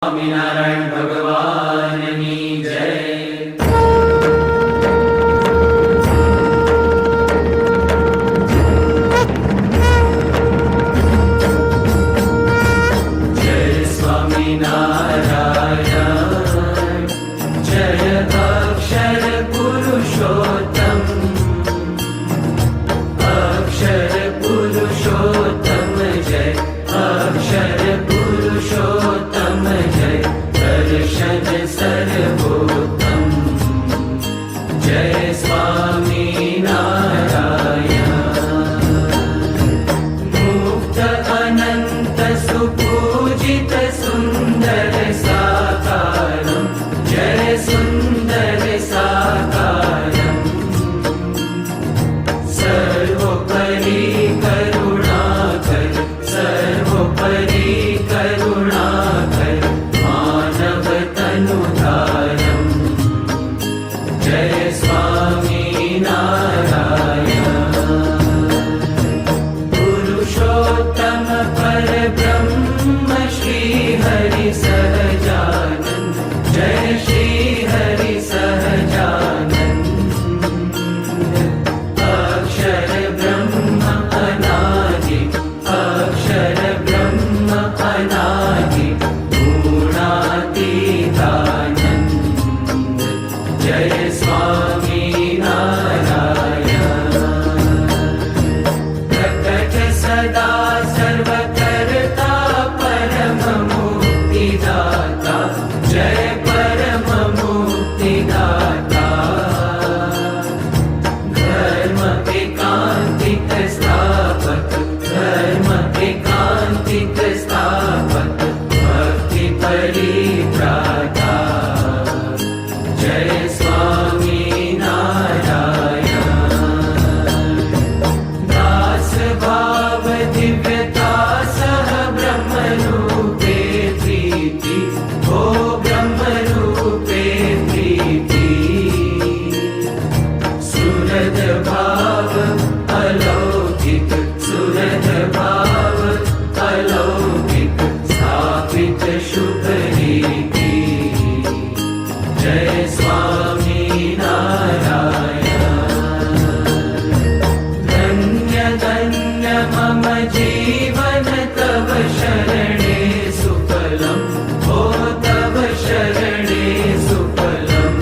સ્વામિનારાયણ ભગવાનની જય. જય સ્વામિનારાયણ, જય અક્ષર પુરુષોત્તમ, અક્ષર પુરુષોત્તમ જય, અક્ષર પુરુષોત્તમ જય, દર્શન સર્વોત્તમ. જય સ્વામિનારાયણ, મુક્ત અનંત સુપૂજિત સુંદર સાકારમ, જય સુંદર સાકારમ. સર્વોપરી કરુણાકર, સર્વોપરી કરુણાકર, માનવ તનુધારમ. જય સ્વામિનારાયણ, પુરુષોત્તમ પરબ્રહ્મ શ્રી હરિ સહજાનંદ, જય શ્રી હરિ સહજાનંદ. અક્ષર બ્રહ્મ અનાદિ, અક્ષર બ્રહ્મ અનાદિ, ગુણાતીતાનંદ. જય સ્વામિનારાયણ, પ્રકટ સદા સર્વકર્તા પરમ મુક્તિદાતા, જય પરમ મુક્તિદાતા. ધર્મ એકાંતિક સ્થાપક, ધર્મ એકાંતિક સ્થાપક, ભક્તિ પરિત્રાતા. જય સ્વામિનારાયણ, દાસ ભાવ દિવ્યતા સહ બ્રહ્મરૂપે પ્રીતિ, ઓ બ્રહ્મરૂપે પ્રીતિ. સુરત ભાવ અલૌકિક, સુરત ભાવ અલૌકિક, સ્થાપિત શુભ રીતિ. જય સ્વામિનારાયણ, ધન્ય ધન્ય મમ જીવન તવ શરણે સુફલમ, ઓ તવ શરણે સુફલમ.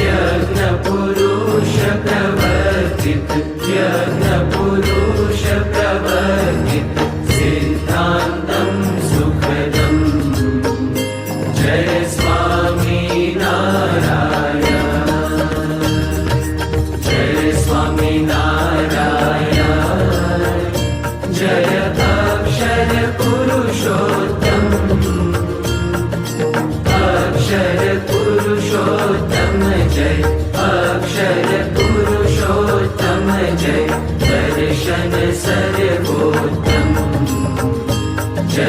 યજ્ઞ પુરુષ પ્રવર્તિત, યજ્ઞ પુરુષ પ્રવર્તિત, સિદ્ધાંતમ સુખદમ. જય સ્વામિનારાયણ, જય સ્વામિનારાયણ, જય અક્ષર પુરુષોત્તમ, અક્ષર પુરુષોત્તમ જય, અક્ષર પુરુષોત્તમ જય, દર્શન સર્વોત્તમ. જય